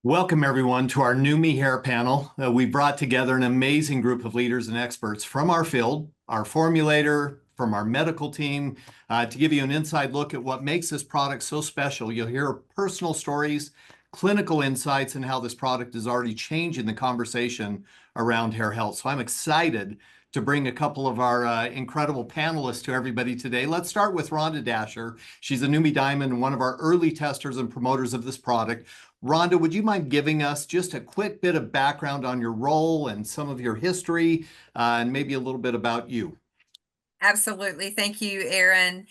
Welcome, everyone, to our Neumi hair panel. We brought together an amazing group of leaders and experts from our field, our formulator, from our medical team, to give you an inside look at what makes this product so special. You'll hear personal stories, clinical insights, and how this product is already changing the conversation around hair health. So I'm excited to bring a couple of our incredible panelists to everybody today. Let's start with Rhonda Dasher. She's a Neumi Diamond and one of our early testers and promoters of this product. Rhonda, would you mind giving us just a quick bit of background on your role and some of your history, and maybe a little bit about you? Absolutely. Thank you, Aaron.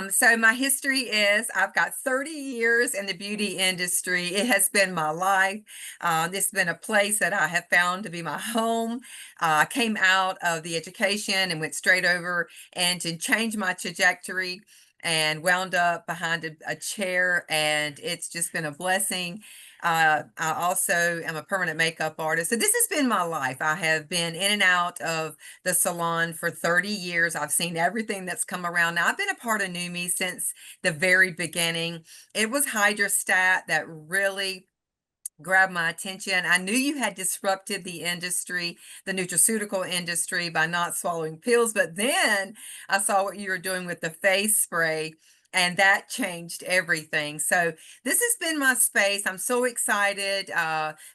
So my history is I've got 30 years in the beauty industry. It has been my life. This has been a place that I have found to be my home. I came out of the education and went straight over and to change my trajectory and wound up behind a chair, and it's just been a blessing. I also am a permanent makeup artist. So this has been my life. I have been in and out of the salon for 30 years. I've seen everything that's come around. Now, I've been a part of Neumi since the very beginning. It was Hydrostat that really grabbed my attention. I knew you had disrupted the industry, the nutraceutical industry, by not swallowing pills, but then I saw what you were doing with the face spray, and that changed everything. So this has been my space. I'm so excited.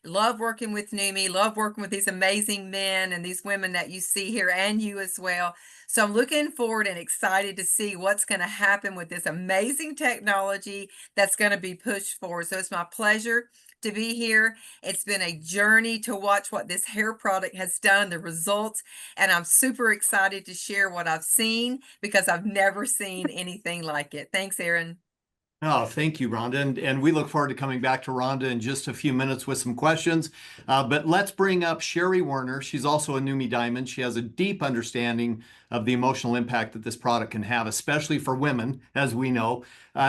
Love working with Neumi, love working with these amazing men and these women that you see here, and you as well. So I'm looking forward and excited to see what's going to happen with this amazing technology that's going to be pushed forward. So it's my pleasure to be here. It's been a journey to watch what this hair product has done, the results, and I'm super excited to share what I've seen because I've never seen anything like it. Thanks, Aaron. Oh, thank you, Rhonda. And we look forward to coming back to Rhonda in just a few minutes with some questions. But let's bring up Sherry Warner. She's also a Neumi Diamond. She has a deep understanding of the emotional impact that this product can have, especially for women, as we know.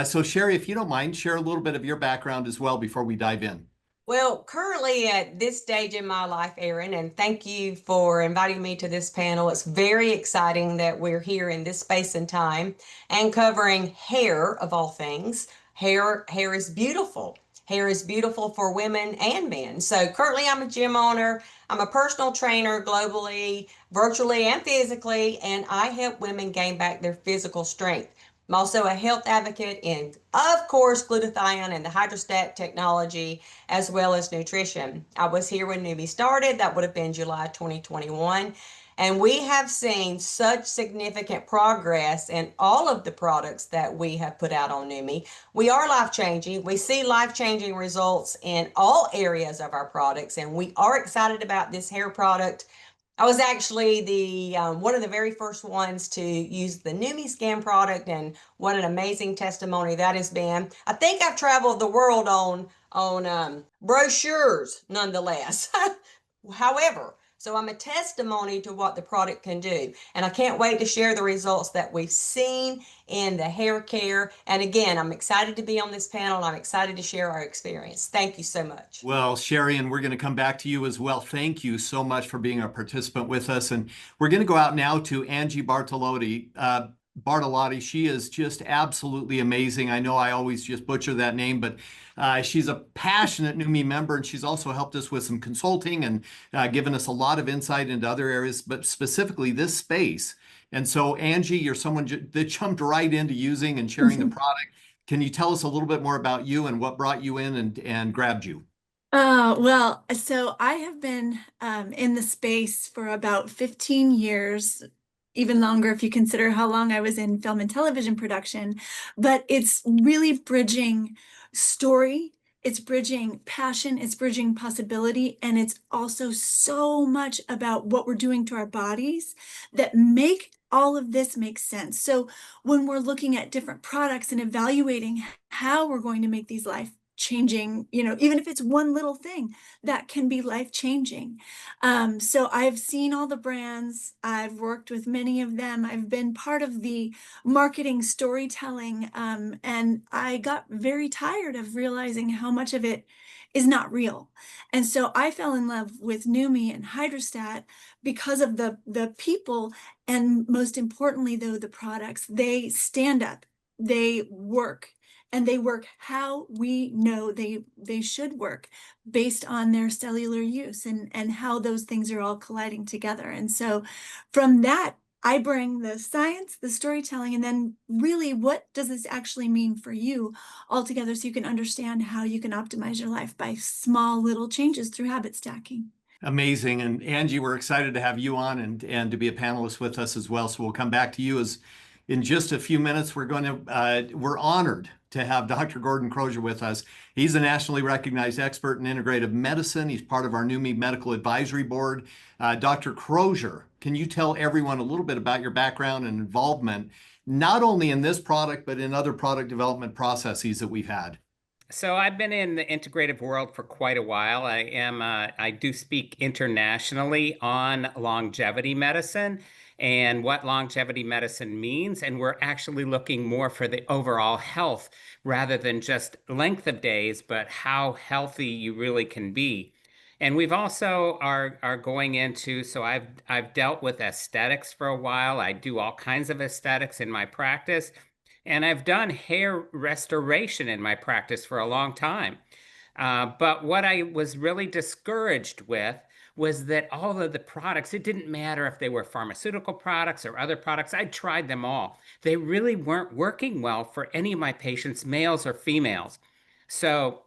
So Sherry, if you don't mind, share a little bit of your background as well before we dive in. Well, currently at this stage in my life, Erin, and thank you for inviting me to this panel. It's very exciting that we're here in this space and time and covering hair of all things. Hair is beautiful. Hair is beautiful for women and men. So currently I'm a gym owner. I'm a personal trainer globally, virtually and physically, and I help women gain back their physical strength. I'm also a health advocate in, of course, glutathione and the hydrostat technology, as well as nutrition. I was here when Neumi started. That would have been July 2021. And we have seen such significant progress in all of the products that we have put out on Neumi. We are life-changing. We see life-changing results in all areas of our products, and we are excited about this hair product. I was actually the one of the very first ones to use the Neumi Scan product, and what an amazing testimony that has been. I think I've traveled the world on brochures, nonetheless. However, so I'm a testimony to what the product can do, and I can't wait to share the results that we've seen in the hair care. And again, I'm excited to be on this panel. I'm excited to share our experience. Thank you so much. Well, Sherry, and we're going to come back to you as well. Thank you so much for being a participant with us. And we're going to go out now to Angie Bartolotti. Bartolotti, she is just absolutely amazing. I know I always just butcher that name, but she's a passionate Neumi member, and she's also helped us with some consulting and given us a lot of insight into other areas, but specifically this space. And so, Angie, you're someone that jumped right into using and sharing the product. Can you tell us a little bit more about you and what brought you in and grabbed you? So I have been in the space for about 15 years, even longer if you consider how long I was in film and television production. But it's really bridging story, it's bridging passion, it's bridging possibility, and it's also so much about what we're doing to our bodies that make all of this make sense. So when we're looking at different products and evaluating how we're going to make these life changing, even if it's one little thing that can be life changing. So I've seen all the brands, I've worked with many of them, I've been part of the marketing storytelling, and I got very tired of realizing how much of it is not real. And so I fell in love with Neumi and Hydrostat because of the people, and most importantly, though, the products. They stand up, they work, and they work how we know they should work based on their cellular use and how those things are all colliding together. And so from that, I bring the science, the storytelling, and then really what does this actually mean for you all together so you can understand how you can optimize your life by small little changes through habit stacking. Amazing. And Angie, we're excited to have you on and to be a panelist with us as well. So we'll come back to you as in just a few minutes. We're honored to have Dr. Gordon Crozier with us. He's a nationally recognized expert in integrative medicine. He's part of our Neumi Medical Advisory Board. Dr. Crozier, can you tell everyone a little bit about your background and involvement, not only in this product, but in other product development processes that we've had? So I've been in the integrative world for quite a while. I do speak internationally on longevity medicine and what longevity medicine means. And we're actually looking more for the overall health rather than just length of days, but how healthy you really can be. And we've also are going into, so I've dealt with aesthetics for a while. I do all kinds of aesthetics in my practice. And I've done hair restoration in my practice for a long time. But what I was really discouraged with was that all of the products, it didn't matter if they were pharmaceutical products or other products, I tried them all. They really weren't working well for any of my patients, males or females. So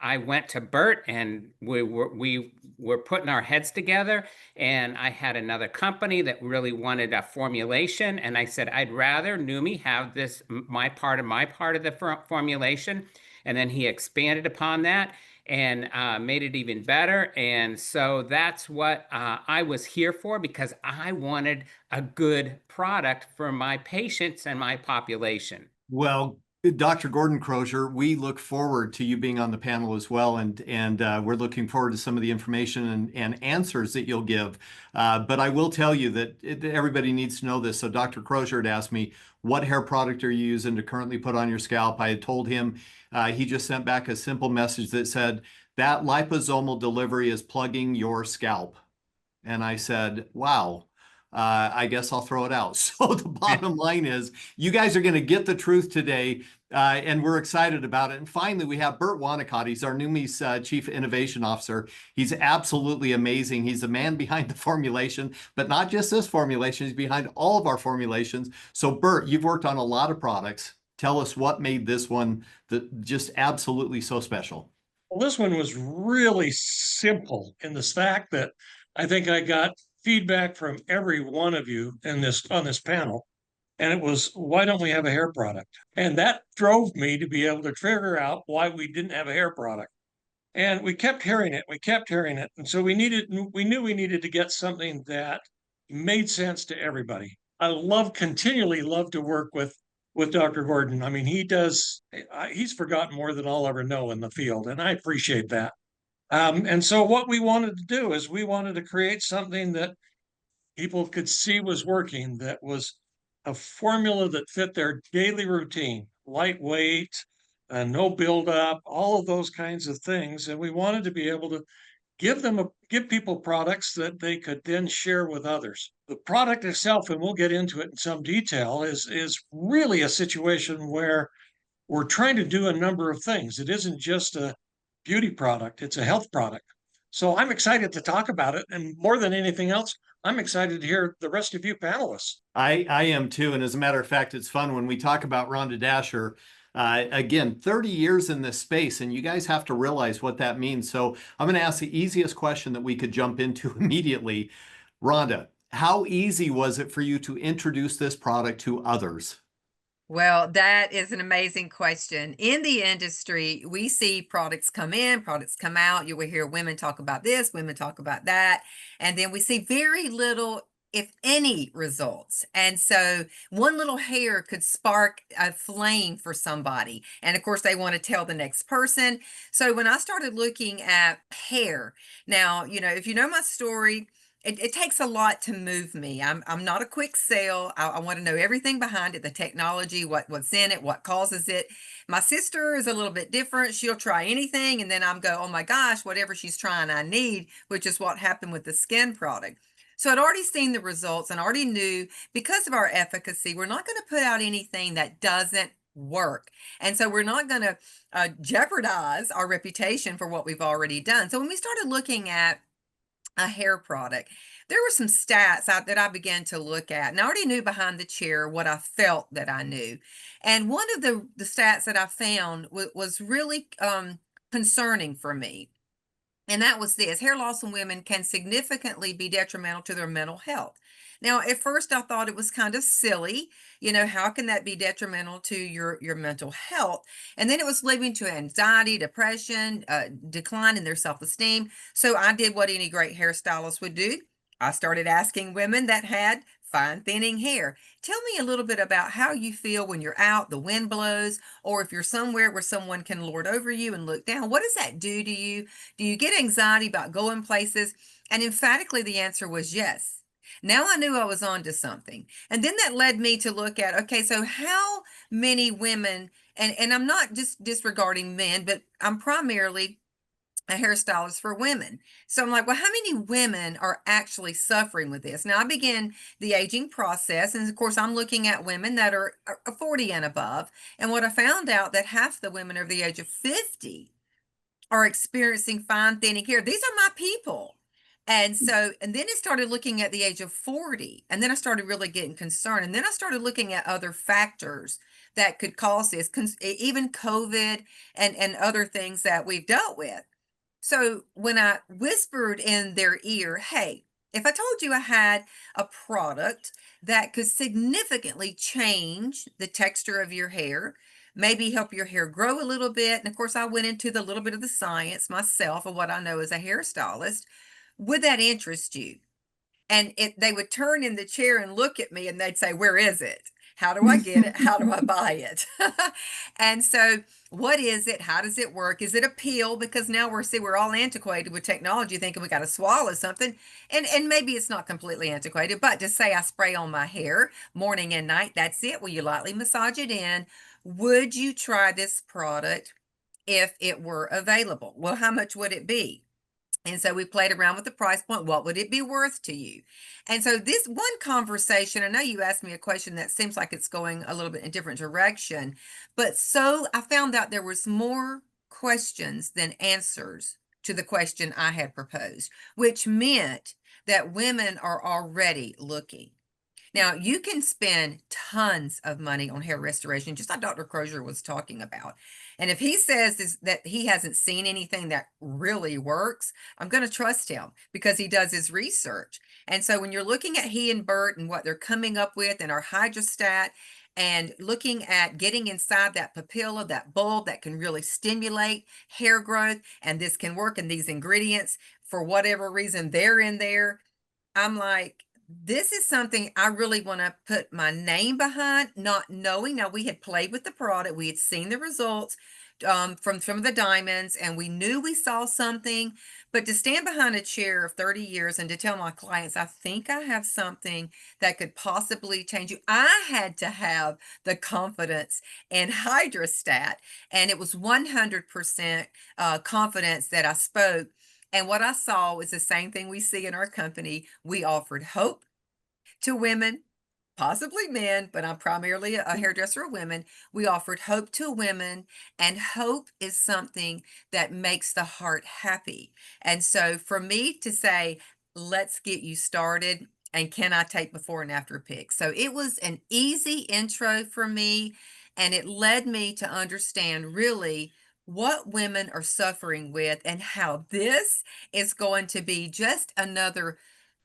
I went to Bert and we were putting our heads together, and I had another company that really wanted a formulation, and I said, I'd rather Neumi have this, my part of the formulation. And then he expanded upon that and made it even better. And so that's what I was here for, because I wanted a good product for my patients and my population. Well, Dr. Gordon Crozier, we look forward to you being on the panel as well, and we're looking forward to some of the information and answers that you'll give. But I will tell you that everybody needs to know this. So Dr. Crozier had asked me, what hair product are you using to currently put on your scalp? I had told him, he just sent back a simple message that said, that liposomal delivery is plugging your scalp. And I said, wow. I guess I'll throw it out. So the bottom line is, you guys are going to get the truth today, and we're excited about it. And finally, we have Bert Wanacott. He's our Neumi's Chief Innovation Officer. He's absolutely amazing. He's the man behind the formulation, but not just this formulation. He's behind all of our formulations. So Bert, you've worked on a lot of products. Tell us what made this one just absolutely so special. Well, this one was really simple in the fact that I think I got feedback from every one of you on this panel, and it was, why don't we have a hair product? And that drove me to be able to figure out why we didn't have a hair product. And we kept hearing it, and so we knew we needed to get something that made sense to everybody. I continually love to work with Dr. Gordon. I mean, he's forgotten more than I'll ever know in the field, and I appreciate that. And so what we wanted to do is we wanted to create something that people could see was working, that was a formula that fit their daily routine, lightweight, no buildup, all of those kinds of things. And we wanted to be able to give people products that they could then share with others. The product itself, and we'll get into it in some detail, is really a situation where we're trying to do a number of things. It isn't just a beauty product, it's a health product. So I'm excited to talk about it. And more than anything else, I'm excited to hear the rest of you panelists. I am too. And as a matter of fact, it's fun when we talk about Rhonda Dasher. Again, 30 years in this space, and you guys have to realize what that means. So I'm going to ask the easiest question that we could jump into immediately. Rhonda, how easy was it for you to introduce this product to others? Well, that is an amazing question. In the industry, we see products come in, products come out. You will hear women talk about this, women talk about that. And then we see very little, if any, results. And so one little hair could spark a flame for somebody. And of course, they want to tell the next person. So when I started looking at hair, now, if you know my story, it takes a lot to move me. I'm not a quick sale. I want to know everything behind it, the technology, what's in it, what causes it. My sister is a little bit different. She'll try anything, and then I'm go, oh my gosh, whatever she's trying, I need, which is what happened with the skin product. So I'd already seen the results and already knew, because of our efficacy, we're not going to put out anything that doesn't work. And so we're not going to jeopardize our reputation for what we've already done. So when we started looking at a hair product, there were some stats that I began to look at, and I already knew behind the chair what I felt that I knew. And one of the stats that I found was really concerning for me. And that was this: hair loss in women can significantly be detrimental to their mental health. Now, at first, I thought it was kind of silly. You know, how can that be detrimental to your mental health? And then it was leading to anxiety, depression, decline in their self-esteem. So I did what any great hairstylist would do. I started asking women that had fine thinning hair, tell me a little bit about how you feel when you're out, the wind blows, or if you're somewhere where someone can lord over you and look down. What does that do to you? Do you get anxiety about going places? And emphatically, the answer was yes. Now I knew I was onto something. And then that led me to look at, okay, so how many women, and I'm not just disregarding men, but I'm primarily a hairstylist for women. So I'm like, well, how many women are actually suffering with this? Now I began the aging process. And of course, I'm looking at women that are 40 and above. And what I found out that half the women over the age of 50 are experiencing fine thinning hair. These are my people. And so, and then it started looking at the age of 40, and then I started really getting concerned. And then I started looking at other factors that could cause this, even COVID and other things that we've dealt with. So when I whispered in their ear, hey, if I told you I had a product that could significantly change the texture of your hair, maybe help your hair grow a little bit. And of course, I went into the little bit of the science myself of what I know as a hairstylist. Would that interest you? And they would turn in the chair and look at me and they'd say, where is it? How do I get it? How do I buy it? And so what is it? How does it work? Is it a pill? Because now we're all antiquated with technology, thinking we got to swallow something. And maybe it's not completely antiquated, but to say I spray on my hair morning and night, that's it. Will you lightly massage it in? Would you try this product if it were available? Well, how much would it be? And so we played around with the price point. What would it be worth to you? And so this one conversation, I know you asked me a question that seems like it's going a little bit in a different direction, but so I found out there was more questions than answers to the question I had proposed, which meant that women are already looking. Now, you can spend tons of money on hair restoration, just like Dr. Crozier was talking about. And if he says that he hasn't seen anything that really works, I'm going to trust him because he does his research. And so when you're looking at he and Bert and what they're coming up with and our hydrostat and looking at getting inside that papilla, that bulb that can really stimulate hair growth, and this can work in these ingredients for whatever reason they're in there, I'm like, this is something I really want to put my name behind, not knowing. Now, we had played with the product, we had seen the results from some of the diamonds, and we knew we saw something. But to stand behind a chair of 30 years and to tell my clients, I think I have something that could possibly change you, I had to have the confidence in hydrostat, and it was 100% confidence that I spoke. And what I saw was the same thing we see in our company. We offered hope to women, possibly men, but I'm primarily a hairdresser of women. We offered hope to women, and hope is something that makes the heart happy. And so for me to say, let's get you started, and can I take before and after pics? So it was an easy intro for me, and it led me to understand really what women are suffering with and how this is going to be just another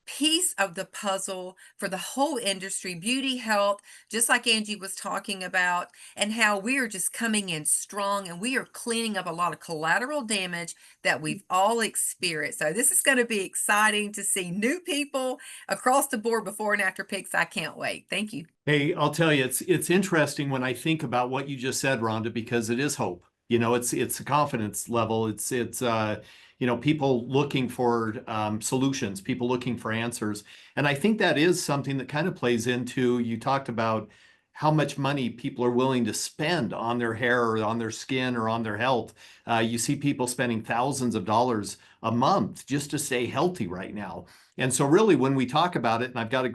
piece of the puzzle for the whole industry, beauty, health, just like Angie was talking about, and how we are just coming in strong and we are cleaning up a lot of collateral damage that we've all experienced. So this is going to be exciting to see new people across the board before and after pics. I can't wait. Thank you. Hey, I'll tell you, it's interesting when I think about what you just said, Rhonda, because it is hope. You know, it's a confidence level. It's you know, people looking for solutions, people looking for answers. And I think that is something that kind of plays into, you talked about how much money people are willing to spend on their hair or on their skin or on their health. You see people spending thousands of dollars a month just to stay healthy right now. And so really when we talk about it, and I've got a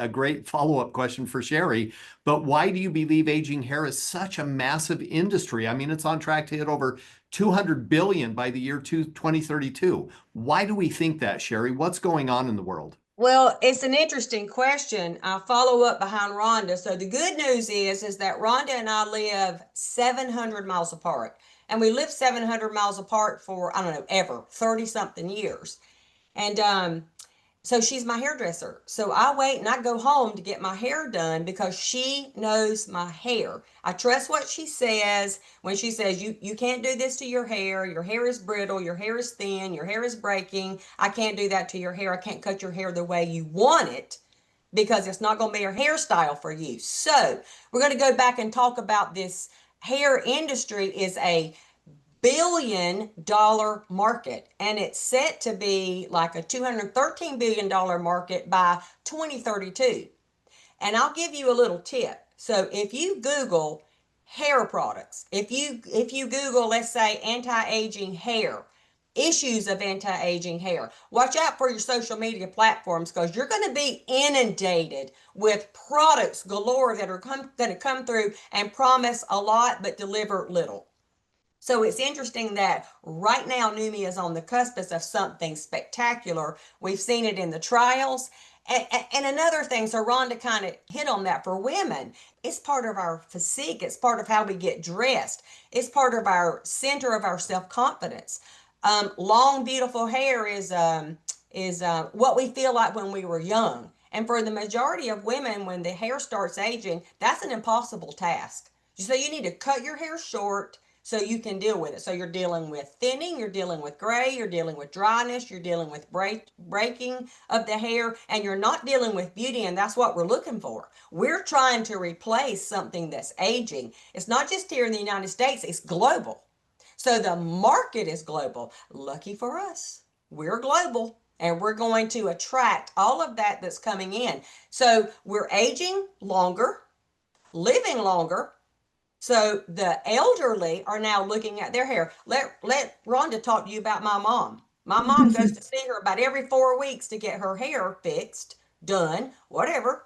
great follow-up question for Sherry, but why do you believe aging hair is such a massive industry? I mean, it's on track to hit over 200 billion by the year 2032. Why do we think that, Sherry? What's going on in the world? Well, it's an interesting question. I'll follow up behind Rhonda. So the good news is that Rhonda and I live 700 miles apart. And we lived 700 miles apart for, I don't know, ever, 30 something years. And so she's my hairdresser. So I wait and I go home to get my hair done because she knows my hair. I trust what she says when she says, you can't do this to your hair is brittle, your hair is thin, your hair is breaking. I can't do that to your hair. I can't cut your hair the way you want it because it's not going to be a hairstyle for you. So we're going to go back and talk about this hair industry is a billion-dollar market, and it's set to be like a $213 billion market by 2032. And I'll give you a little tip. So if you Google hair products, if you Google, let's say, anti-aging hair, issues of anti-aging hair, watch out for your social media platforms because you're going to be inundated with products galore that are going to come through and promise a lot but deliver little. So it's interesting that right now Neumi is on the cusp of something spectacular. We've seen it in the trials. And another thing, so Rhonda kind of hit on that for women, it's part of our physique. It's part of how we get dressed. It's part of our center of our self-confidence. Long, beautiful hair is what we feel like when we were young. And for the majority of women, when the hair starts aging, that's an impossible task. So you need to cut your hair short so you can deal with it. So you're dealing with thinning, you're dealing with gray, you're dealing with dryness, you're dealing with breaking of the hair, and you're not dealing with beauty, and that's what we're looking for. We're trying to replace something that's aging. It's not just here in the United States, it's global. So the market is global. Lucky for us, we're global, and we're going to attract all of that that's coming in. So we're aging longer, living longer. So the elderly are now looking at their hair. Let Rhonda talk to you about my mom. My mom goes to see her about every 4 weeks to get her hair fixed, done, whatever.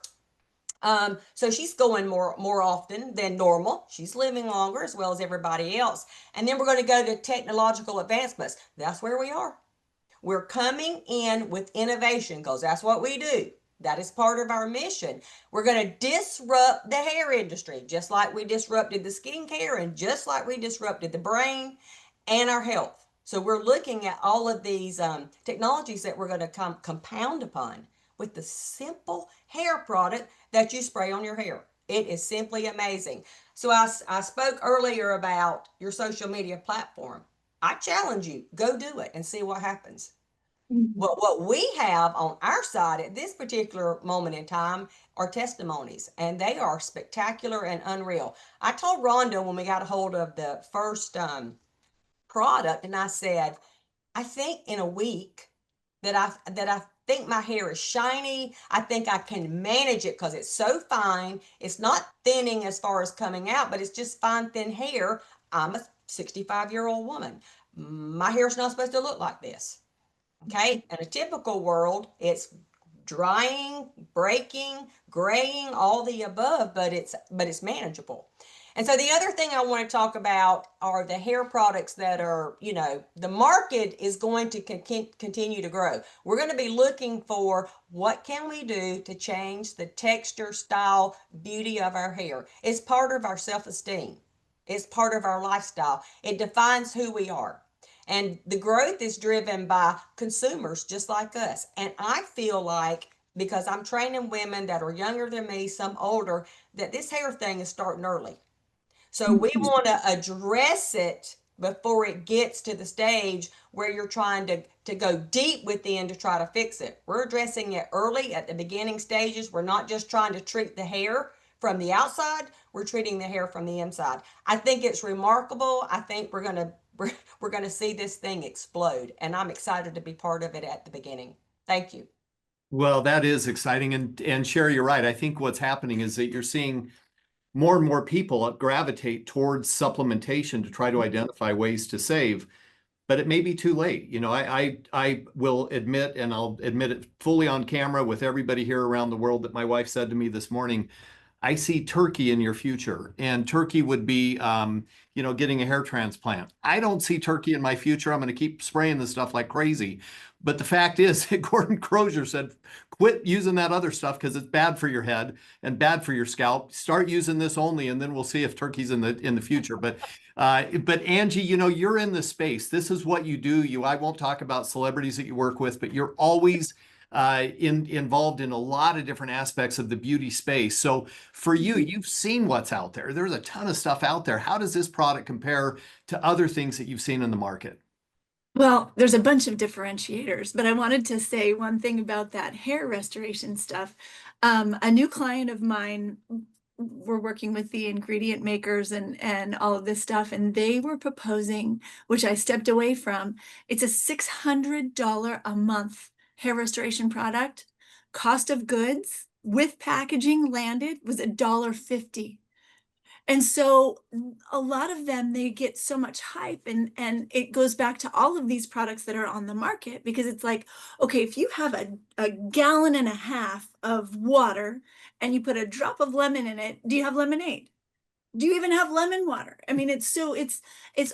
So she's going more often than normal. She's living longer as well as everybody else. And then we're going to go to technological advancements. That's where we are. We're coming in with innovation because that's what we do. That is part of our mission. We're going to disrupt the hair industry, just like we disrupted the skincare and just like we disrupted the brain and our health. So we're looking at all of these technologies that we're going to compound upon with the simple hair product that you spray on your hair. It is simply amazing. So I spoke earlier about your social media platform. I challenge you, go do it and see what happens. Well, what we have on our side at this particular moment in time are testimonies, and they are spectacular and unreal. I told Rhonda when we got a hold of the first product, and I said, I think in a week that I think my hair is shiny. I think I can manage it because it's so fine. It's not thinning as far as coming out, but it's just fine, thin hair. I'm a 65-year-old woman. My hair's not supposed to look like this. Okay, in a typical world, it's drying, breaking, graying, all the above, but it's manageable. And so the other thing I want to talk about are the hair products that are, the market is going to continue to grow. We're going to be looking for what can we do to change the texture, style, beauty of our hair. It's part of our self-esteem. It's part of our lifestyle. It defines who we are. And the growth is driven by consumers just like us. And I feel like, because I'm training women that are younger than me, some older, that this hair thing is starting early. So we want to address it before it gets to the stage where you're trying to go deep within to try to fix it. We're addressing it early at the beginning stages. We're not just trying to treat the hair from the outside. We're treating the hair from the inside. I think it's remarkable. I think we're going to see this thing explode, and I'm excited to be part of it at the beginning. Thank you. Well, that is exciting. And Sherry, you're right. I think what's happening is that you're seeing more and more people gravitate towards supplementation to try to identify ways to save. But it may be too late. You know, I will admit, and I'll admit it fully on camera with everybody here around the world, that my wife said to me this morning, I see turkey in your future, and turkey would be, you know, getting a hair transplant. I don't see turkey in my future. I'm going to keep spraying this stuff like crazy. But the fact is, Gordon Crozier said, quit using that other stuff because it's bad for your head and bad for your scalp. Start using this only, and then we'll see if turkey's in the future. But Angie, you know, you're in the space. This is what you do. I won't talk about celebrities that you work with, but you're always involved in a lot of different aspects of the beauty space. So for you, you've seen what's out there. There's a ton of stuff out there. How does this product compare to other things that you've seen in the market? Well, there's a bunch of differentiators, but I wanted to say one thing about that hair restoration stuff. A new client of mine, we're working with the ingredient makers and all of this stuff, and they were proposing, which I stepped away from, it's a $600 a month hair restoration product. Cost of goods with packaging landed was $1.50. And so a lot of them, they get so much hype, and it goes back to all of these products that are on the market, because it's like, okay, if you have a gallon and a half of water and you put a drop of lemon in it, do you have lemonade? Do you even have lemon water? I mean, it's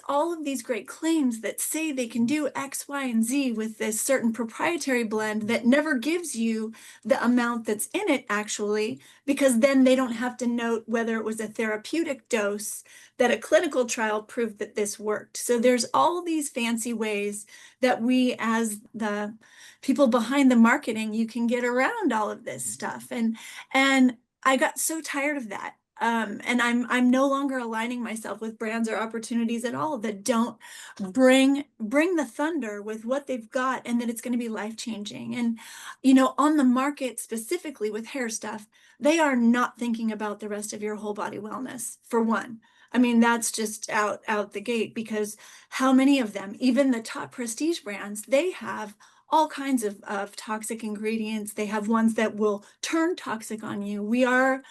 all of these great claims that say they can do X, Y, and Z with this certain proprietary blend that never gives you the amount that's in it actually, because then they don't have to note whether it was a therapeutic dose that a clinical trial proved that this worked. So there's all these fancy ways that we, as the people behind the marketing, you can get around all of this stuff. And I got so tired of that. And I'm no longer aligning myself with brands or opportunities at all that don't bring the thunder with what they've got, and that it's going to be life-changing. And you know, on the market specifically with hair stuff, they are not thinking about the rest of your whole body wellness, for one. I mean, that's just out the gate, because how many of them, even the top prestige brands, they have all kinds of toxic ingredients. They have ones that will turn toxic on you. We are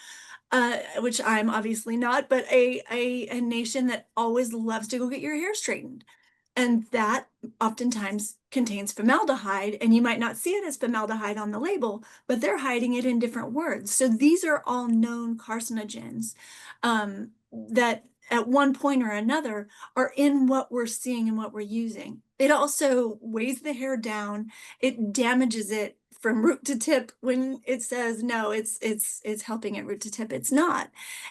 which I'm obviously not, but a nation that always loves to go get your hair straightened. And that oftentimes contains formaldehyde, and you might not see it as formaldehyde on the label, but they're hiding it in different words. So these are all known carcinogens that at one point or another are in what we're seeing and what we're using. It also weighs the hair down. It damages it from root to tip. When it says no, it's helping at root to tip, it's not.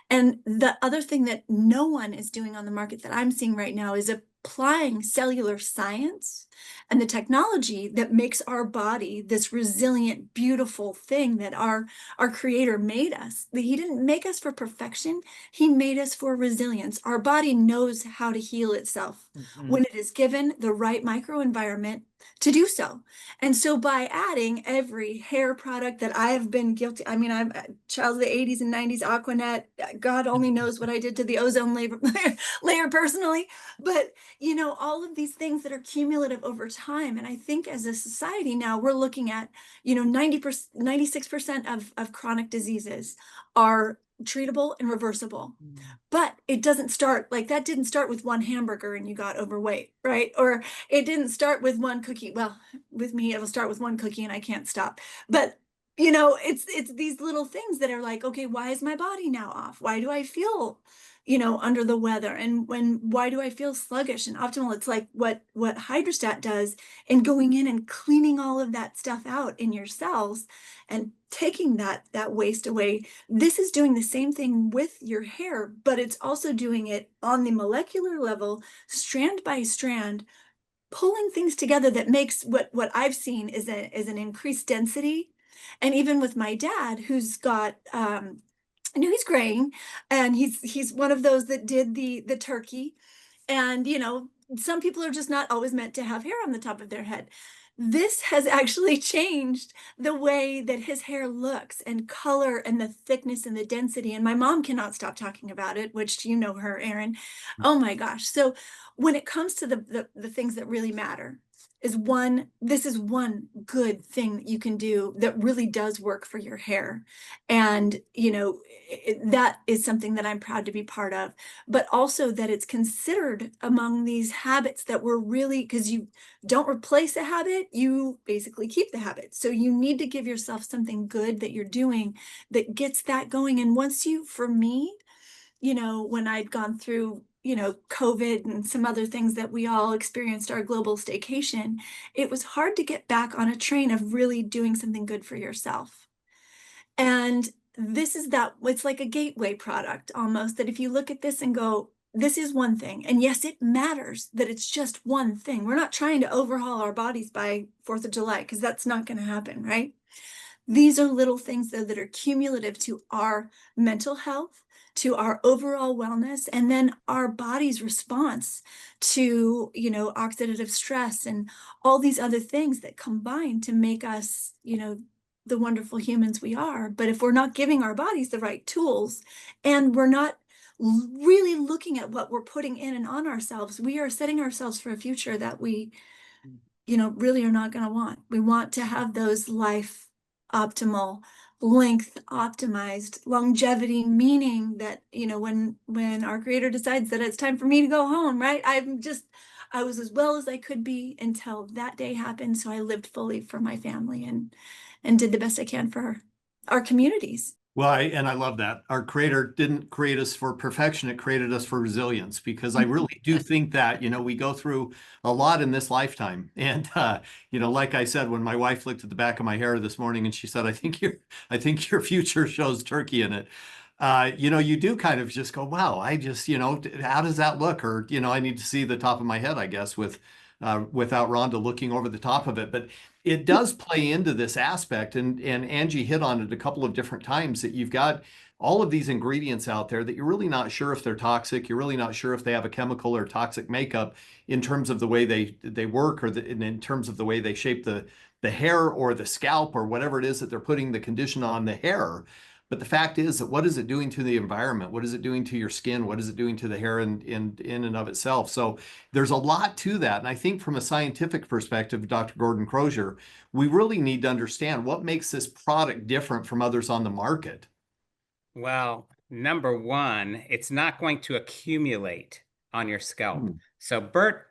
And the other thing that no one is doing on the market that I'm seeing right now is applying cellular science and the technology that makes our body this resilient, beautiful thing that our creator made us. He didn't make us for perfection. He made us for resilience. Our body knows how to heal itself when it is given the right microenvironment to do so. And so by adding every hair product that I have been guilty, I mean, I'm a child of the 80s and 90s, Aquanet, God only knows what I did to the ozone layer personally, but you know, all of these things that are cumulative over time. And I think as a society now, we're looking at, you know, 90%, 96% of chronic diseases are treatable and reversible. But it doesn't start like that. Didn't start with one hamburger and you got overweight, right? Or it didn't start with one cookie. Well, with me, it'll start with one cookie and I can't stop. But you know, it's these little things that are like, okay, why is my body now off? Why do I feel, you know, under the weather? And why do I feel sluggish and optimal? It's like what Hydrostat does in going in and cleaning all of that stuff out in your cells and taking that waste away. This is doing the same thing with your hair, but it's also doing it on the molecular level, strand by strand, pulling things together that makes what I've seen is an increased density. And even with my dad, who's got I know he's graying, and he's one of those that did the turkey. And you know, some people are just not always meant to have hair on the top of their head. This has actually changed the way that his hair looks and color and the thickness and the density. And my mom cannot stop talking about it, which you know her, Aaron. Oh my gosh. So when it comes to the things that really matter, this is one good thing that you can do that really does work for your hair. And, that is something that I'm proud to be part of, but also that it's considered among these habits that we're really, because you don't replace a habit, you basically keep the habit. So you need to give yourself something good that you're doing that gets that going. And once for me, when I'd gone through, COVID and some other things that we all experienced our global staycation, it was hard to get back on a train of really doing something good for yourself. And it's like a gateway product almost, that if you look at this and go, this is one thing. And yes, it matters that it's just one thing. We're not trying to overhaul our bodies by 4th of July, because that's not going to happen, right? These are little things, though, that are cumulative to our mental health, to our overall wellness, and then our body's response to, oxidative stress and all these other things that combine to make us, the wonderful humans we are. But if we're not giving our bodies the right tools, and we're not really looking at what we're putting in and on ourselves, we are setting ourselves for a future that we, really are not going to want. We want to have those life optimal, length optimized, longevity, meaning that, when our creator decides that it's time for me to go home, right? I was as well as I could be until that day happened. So I lived fully for my family and did the best I can for our communities. Well, I love that. Our creator didn't create us for perfection. It created us for resilience, because I really do think that, we go through a lot in this lifetime. And, like I said, when my wife looked at the back of my hair this morning and she said, I think your future shows turkey in it. You do kind of just go, wow, how does that look? Or, I need to see the top of my head, I guess, without Rhonda looking over the top of it. But it does play into this aspect, and Angie hit on it a couple of different times, that you've got all of these ingredients out there that you're really not sure if they're toxic. You're really not sure if they have a chemical or toxic makeup in terms of the way they work, or in terms of the way they shape the hair or the scalp or whatever it is that they're putting the condition on the hair. But the fact is that, what is it doing to the environment? What is it doing to your skin? What is it doing to the hair in and of itself? So there's a lot to that. And I think from a scientific perspective, Dr. Gordon Crozier, we really need to understand what makes this product different from others on the market. Well, number one, it's not going to accumulate on your scalp. So Bert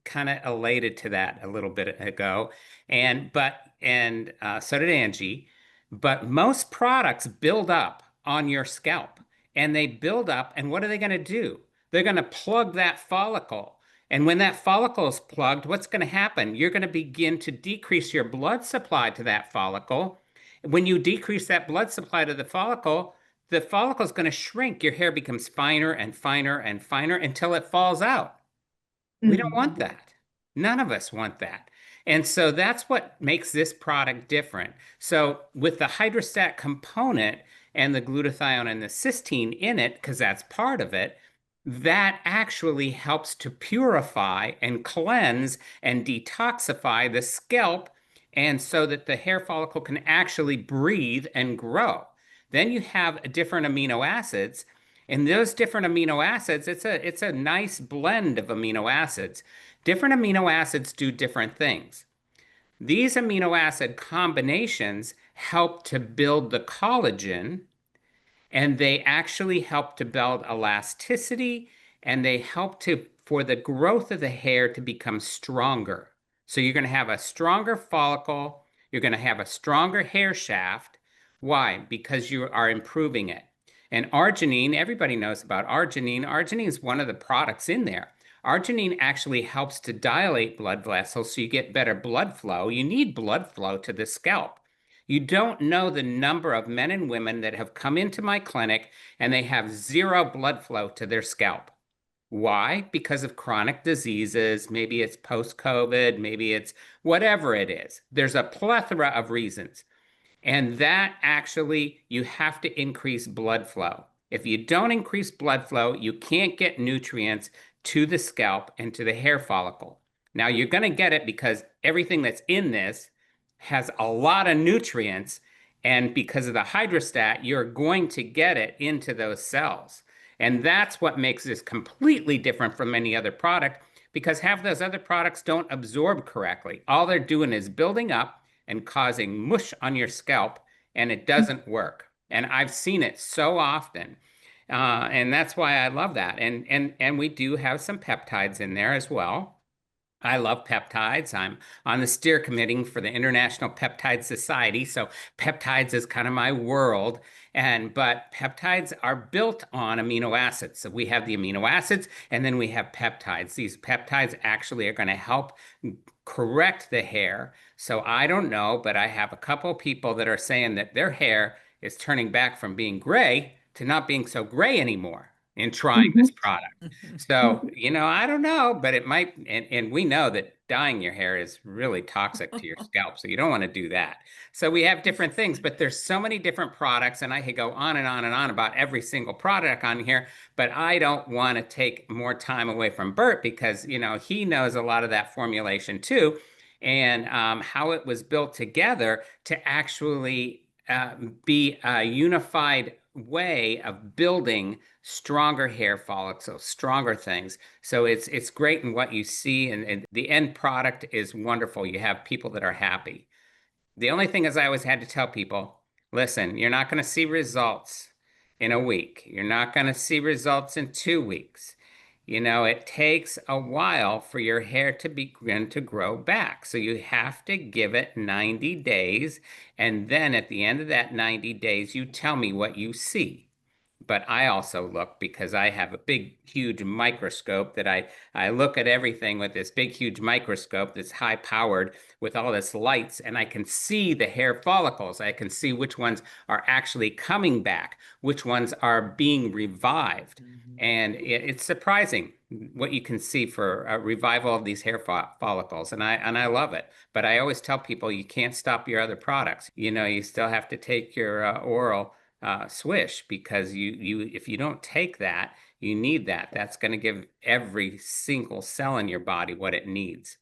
kind of elated to that a little bit ago, and so did Angie. But most products build up on your scalp, and they build up, and what are they going to do? They're going to plug that follicle. And when that follicle is plugged, what's going to happen? You're going to begin to decrease your blood supply to that follicle. When you decrease that blood supply to the follicle is going to shrink. Your hair becomes finer and finer and finer until it falls out. We don't want that. None of us want that. And so that's what makes this product different. So with the hydrostat component and the glutathione and the cysteine in it, because that's part of it, that actually helps to purify and cleanse and detoxify the scalp, and so that the hair follicle can actually breathe and grow. Then you have different amino acids. And those different amino acids, it's a nice blend of amino acids. Different amino acids do different things. These amino acid combinations help to build the collagen, and they actually help to build elasticity, and they help for the growth of the hair to become stronger. So you're going to have a stronger follicle, you're going to have a stronger hair shaft. Why? Because you are improving it. And arginine, everybody knows about arginine. Arginine is one of the products in there. Arginine actually helps to dilate blood vessels, so you get better blood flow. You need blood flow to the scalp. You don't know the number of men and women that have come into my clinic and they have zero blood flow to their scalp. Why? Because of chronic diseases. Maybe it's post-COVID, maybe it's whatever it is. There's a plethora of reasons. And that actually, you have to increase blood flow. If you don't increase blood flow, you can't get nutrients to the scalp and to the hair follicle. Now, you're going to get it because everything that's in this has a lot of nutrients. And because of the hydrostat, you're going to get it into those cells. And that's what makes this completely different from any other product. because half of those other products don't absorb correctly. All they're doing is building up and causing mush on your scalp, and it doesn't work. And I've seen it so often. And that's why I love that. And we do have some peptides in there as well. I love peptides. I'm on the steer committee for the International Peptide Society, so peptides is kind of my world. But peptides are built on amino acids. So we have the amino acids, and then we have peptides. These peptides actually are going to help correct the hair. So I don't know, but I have a couple people that are saying that their hair is turning back from being gray to not being so gray anymore in trying this product. So, I don't know, but it might, and we know that dyeing your hair is really toxic to your scalp. So you don't want to do that. So we have different things, but there's so many different products, and I could go on and on and on about every single product on here, but I don't want to take more time away from Bert because, he knows a lot of that formulation too, and how it was built together to actually be a unified way of building stronger hair follicles, stronger things. So it's great in what you see, and the end product is wonderful. You have people that are happy. The only thing is I always had to tell people, listen, you're not going to see results in a week. You're not going to see results in 2 weeks. It takes a while for your hair to begin to grow back. So you have to give it 90 days. And then at the end of that 90 days, you tell me what you see. But I also look because I have a big, huge microscope that I look at everything with this big, huge microscope that's high powered with all this lights, and I can see the hair follicles. I can see which ones are actually coming back, which ones are being revived. And it's surprising what you can see for a revival of these hair follicles. And I love it. But I always tell people you can't stop your other products. You still have to take your oral swish because if you don't take that, you need that. That's going to give every single cell in your body what it needs.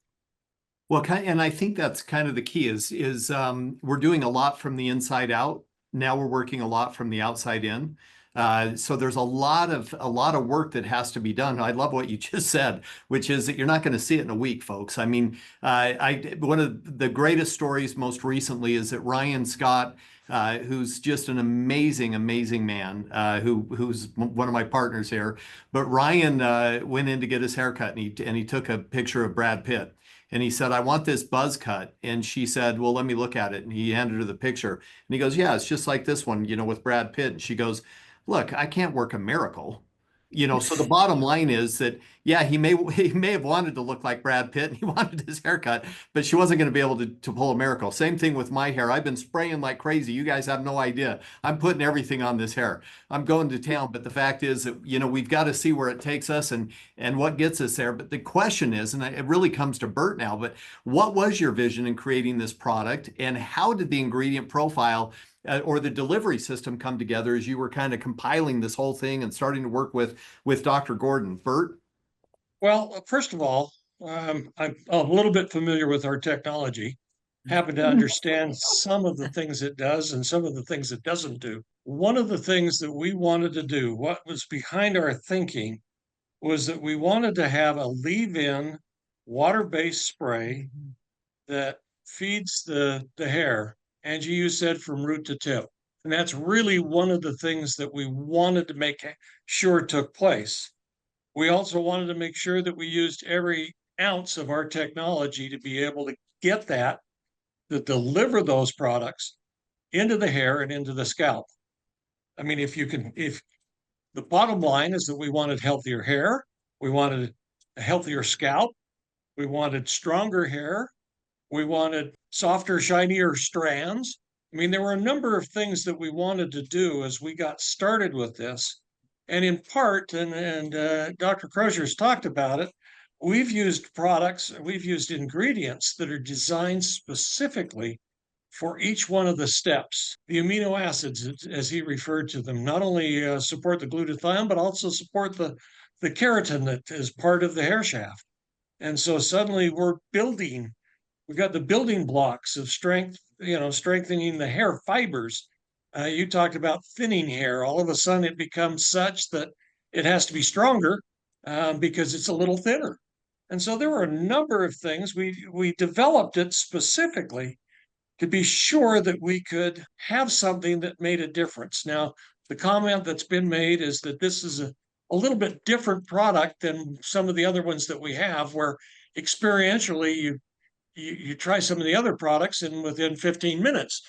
Well, and I think that's kind of the key is we're doing a lot from the inside out. Now we're working a lot from the outside in. So there's a lot of work that has to be done. I love what you just said, which is that you're not going to see it in a week, folks. I mean, one of the greatest stories most recently is that Ryan Scott, who's just an amazing, amazing man, who's one of my partners here. But Ryan went in to get his haircut, and he took a picture of Brad Pitt. And he said, I want this buzz cut. And she said, well, let me look at it. And he handed her the picture. And he goes, yeah, it's just like this one, with Brad Pitt. And she goes, look, I can't work a miracle. So the bottom line is that, yeah, he may have wanted to look like Brad Pitt and he wanted his haircut, but she wasn't going to be able to pull a miracle. Same thing with my hair. I've been spraying like crazy. You guys have no idea. I'm putting everything on this hair. I'm going to town, but the fact is that, we've got to see where it takes us and what gets us there. But the question is, and it really comes to Bert now, but what was your vision in creating this product, and how did the ingredient profile or the delivery system come together as you were kind of compiling this whole thing and starting to work with Dr. Gordon? Bert? Well, first of all, I'm a little bit familiar with our technology, happen to understand some of the things it does and some of the things it doesn't do. One of the things that we wanted to do, what was behind our thinking, was that we wanted to have a leave-in water-based spray that feeds the hair. Angie, you said from root to tip. And that's really one of the things that we wanted to make sure took place. We also wanted to make sure that we used every ounce of our technology to be able to get to deliver those products into the hair and into the scalp. I mean, if the bottom line is that we wanted healthier hair, we wanted a healthier scalp, we wanted stronger hair, we wanted softer, shinier strands. I mean, there were a number of things that we wanted to do as we got started with this. And in part, and Dr. Crozier's talked about it, we've used ingredients that are designed specifically for each one of the steps. The amino acids, as he referred to them, not only support the glutathione, but also support the keratin that is part of the hair shaft. And so suddenly we've got the building blocks of strength, strengthening the hair fibers. You talked about thinning hair. All of a sudden it becomes such that it has to be stronger because it's a little thinner. And so there were a number of things. We developed it specifically to be sure that we could have something that made a difference. Now, the comment that's been made is that this is a little bit different product than some of the other ones that we have, where experientially you try some of the other products and within 15 minutes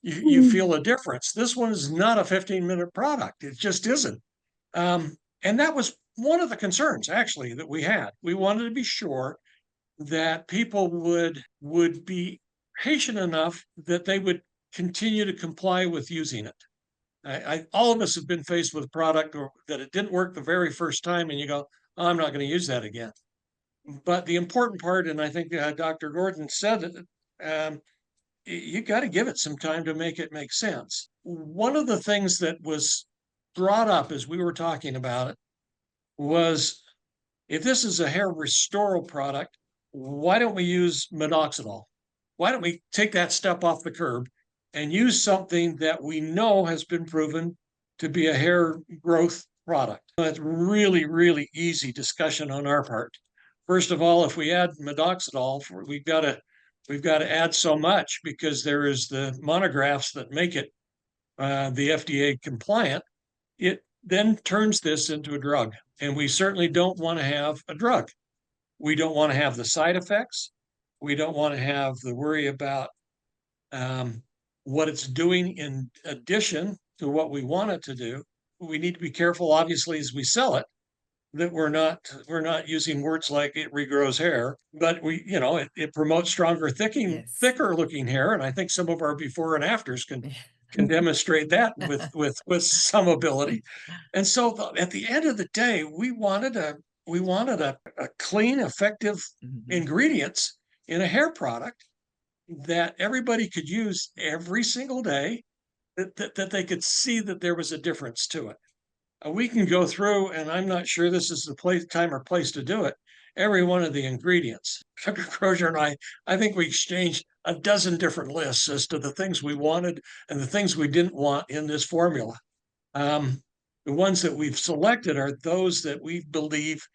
you feel a difference. This one is not a 15-minute product. It just isn't. And that was one of the concerns actually that we had. We wanted to be sure that people would be patient enough that they would continue to comply with using it. All of us have been faced with a product that it didn't work the very first time, and you go, oh, I'm not going to use that again. But the important part, and I think Dr. Gordon said it, you got to give it some time to make it make sense. One of the things that was brought up as we were talking about it was, if this is a hair restoral product, why don't we use minoxidil? Why don't we take that step off the curb and use something that we know has been proven to be a hair growth product? That's really, really easy discussion on our part. First of all, if we add minoxidil, we've got to add so much because there is the monographs that make it the FDA compliant. It then turns this into a drug, and we certainly don't want to have a drug. We don't want to have the side effects. We don't want to have the worry about what it's doing in addition to what we want it to do. We need to be careful, obviously, as we sell it, that we're not using words like it regrows hair, but it promotes stronger, thicker looking hair. And I think some of our before and afters can demonstrate that with some ability. And so at the end of the day, we wanted a clean, effective ingredients in a hair product that everybody could use every single day, that they could see that there was a difference to it. We can go through, and I'm not sure this is the time or place to do it, every one of the ingredients. Dr. Crozier and I think we exchanged a dozen different lists as to the things we wanted and the things we didn't want in this formula. The ones that we've selected are those that we believe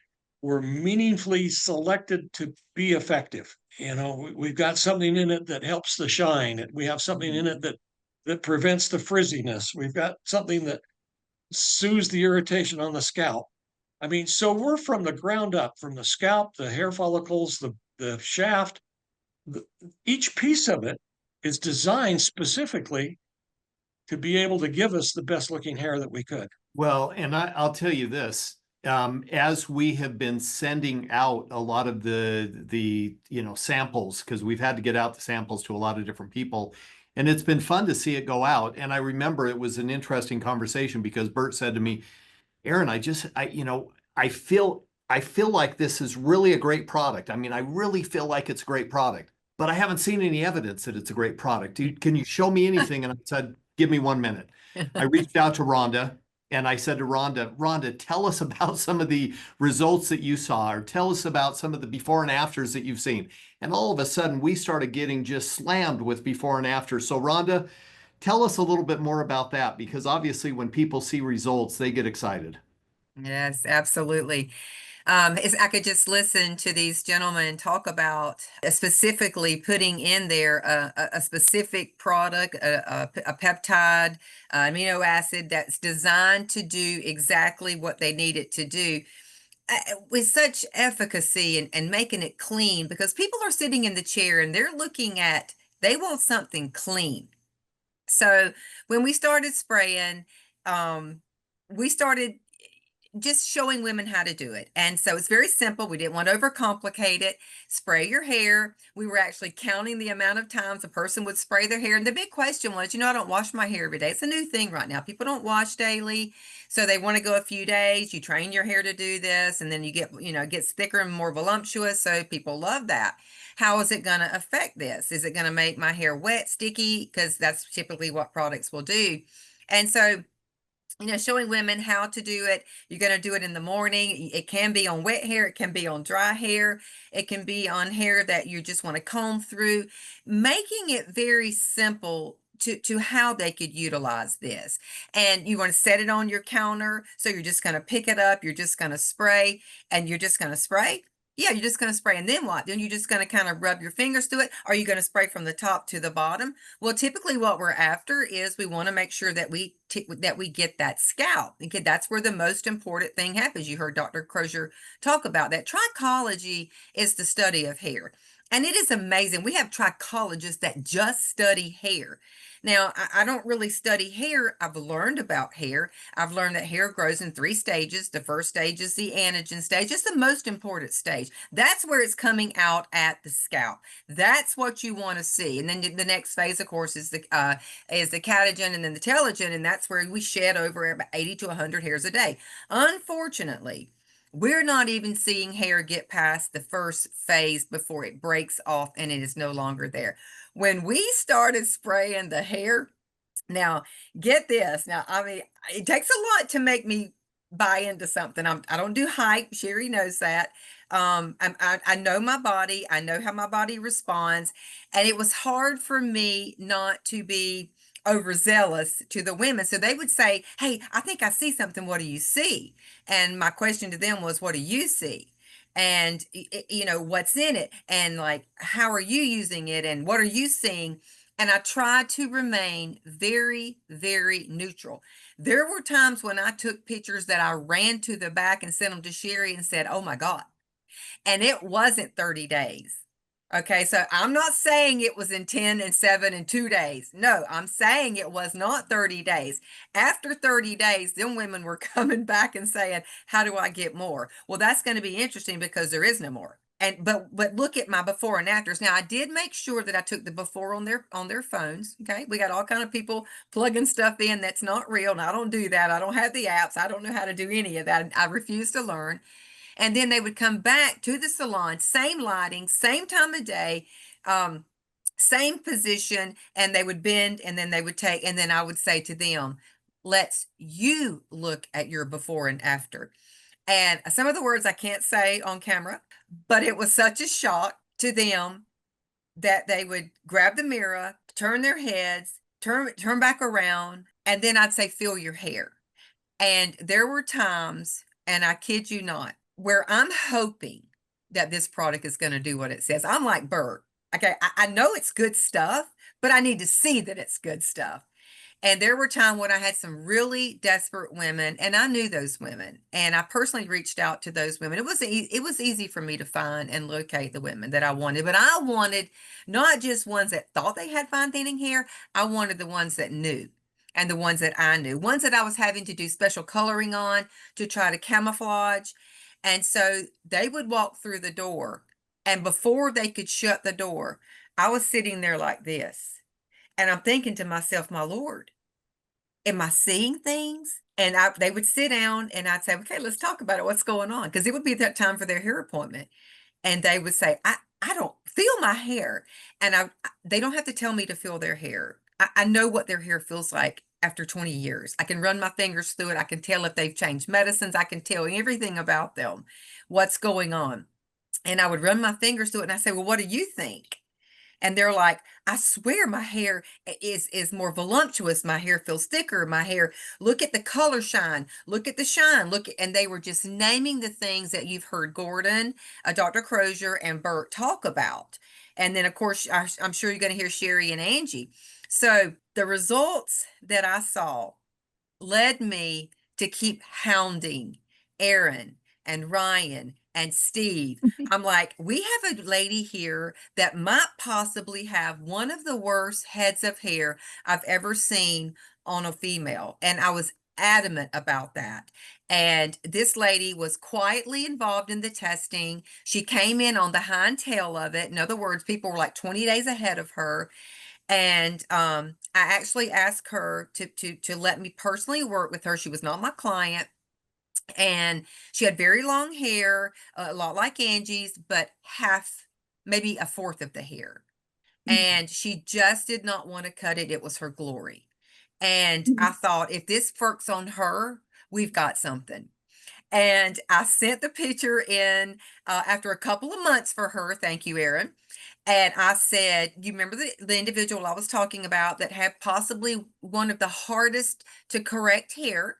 were meaningfully selected to be effective. We've got something in it that helps the shine. We have something in it that prevents the frizziness. We've got something that soothes the irritation on the scalp. I mean, so we're from the ground up, from the scalp, the hair follicles, the shaft. Each piece of it is designed specifically to be able to give us the best looking hair that we could. Well, and I'll tell you this, as we have been sending out a lot of the samples, because we've had to get out the samples to a lot of different people, and it's been fun to see it go out. And I remember it was an interesting conversation because Bert said to me, Aaron, I feel like this is really a great product. I mean, I really feel like it's a great product, but I haven't seen any evidence that it's a great product. Can you show me anything? And I said, give me 1 minute. I reached out to Rhonda and I said to Rhonda, tell us about some of the results that you saw, or tell us about some of the before and afters that you've seen. And all of a sudden we started getting just slammed with before and after. So Rhonda, tell us a little bit more about that, because obviously when people see results, they get excited. Yes, absolutely. I could just listen to these gentlemen talk about specifically putting in there a specific product, a peptide, amino acid that's designed to do exactly what they need it to do. With such efficacy and making it clean, because people are sitting in the chair and they want something clean. So when we started spraying, we started just showing women how to do it. And so it's very simple. We didn't want to overcomplicate it. Spray your hair. We were actually counting the amount of times a person would spray their hair. And the big question was, I don't wash my hair every day. It's a new thing right now. People don't wash daily. So they want to go a few days. You train your hair to do this, and then you get, it gets thicker and more voluptuous. So people love that. How is it going to affect this? Is it going to make my hair wet, sticky? Because that's typically what products will do. And so showing women how to do it. You're going to do it in the morning. It can be on wet hair. It can be on dry hair. It can be on hair that you just want to comb through, making it very simple to how they could utilize this. And you want to set it on your counter. So you're just going to pick it up. You're just going to spray, and you're just going to spray Yeah, you're just going to spray. And then what? Then you're just going to kind of rub your fingers through it. Are you going to spray from the top to the bottom? Well, typically what we're after is we want to make sure that we get that scalp. Okay, that's where the most important thing happens. You heard Dr. Crozier talk about that. Trichology is the study of hair. And it is amazing. We have trichologists that just study hair. Now, I don't really study hair. I've learned about hair. I've learned that hair grows in 3 stages. The first stage is the anagen stage. It's the most important stage. That's where it's coming out at the scalp. That's what you want to see. And then the next phase, of course, is the catagen and then the telogen, and that's where we shed over about 80 to 100 hairs a day. Unfortunately, we're not even seeing hair get past the first phase before it breaks off and it is no longer there. When we started spraying the hair, now get this. Now, I mean, it takes a lot to make me buy into something. I don't do hype. Sherry knows that. I know my body. I know how my body responds. And it was hard for me not to be overzealous to the women. So they would say, "Hey, I think I see something. What do you see?" And my question to them was, "What do you see? And what's in it? And like, how are you using it? And what are you seeing?" And I tried to remain very, very neutral. There were times when I took pictures that I ran to the back and sent them to Sherry and said, "Oh my God." And it wasn't 30 days. Okay, so I'm not saying it was in 10 and 7 and 2 days. No, I'm saying it was not 30 days. After 30 days, them women were coming back and saying, "How do I get more?" Well, that's going to be interesting because there is no more. And but look at my before and afters. Now I did make sure that I took the before on their phones. Okay, we got all kind of people plugging stuff in that's not real, and I don't do that. I don't have the apps. I don't know how to do any of that. I refuse to learn. And then they would come back to the salon, same lighting, same time of day, same position, and they would bend and then they would take, and then I would say to them, "Let's you look at your before and after." And some of the words I can't say on camera, but it was such a shock to them that they would grab the mirror, turn their heads, turn back around, and then I'd say, "Feel your hair." And there were times, and I kid you not, where I'm hoping that this product is going to do what it says. I'm like Bert. Okay, I know it's good stuff, but I need to see that it's good stuff. And there were times when I had some really desperate women, and I knew those women, and I personally reached out to those women. It was easy for me to find and locate the women that I wanted, but I wanted not just ones that thought they had fine thinning hair. I wanted the ones that knew, and the ones that I knew, ones that I was having to do special coloring on to try to camouflage. And so they would walk through the door, and before they could shut the door, I was sitting there like this. And I'm thinking to myself, "My Lord, am I seeing things?" And they would sit down and I'd say, "Okay, let's talk about it. What's going on?" Because it would be that time for their hair appointment. And they would say, I don't feel my hair." And they don't have to tell me to feel their hair. I know what their hair feels like after 20 years. I can run my fingers through it. I can tell if they've changed medicines. I can tell everything about them, what's going on. And I would run my fingers through it and I say, "Well, what do you think?" And they're like, "I swear my hair is more voluptuous. My hair feels thicker. My hair, look at the color shine. Look at the shine. Look at," and they were just naming the things that you've heard Gordon, Dr. Crozier, and Bert talk about. And then, of course, I'm sure you're going to hear Sherry and Angie. So the results that I saw led me to keep hounding Aaron and Ryan and Steve. I'm like, "We have a lady here that might possibly have one of the worst heads of hair I've ever seen on a female." And I was adamant about that. And this lady was quietly involved in the testing. She came in on the hind tail of it. In other words, people were like 20 days ahead of her. And I actually asked her to let me personally work with her. She was not my client, and she had very long hair, a lot like Angie's, but half, maybe a fourth of the hair. And she just did not want to cut it. It was her glory. And I thought, if this works on her, we've got something. And I sent the picture in after a couple of months for her. Thank you, Erin. And I said, "You remember the individual I was talking about that had possibly one of the hardest to correct hair?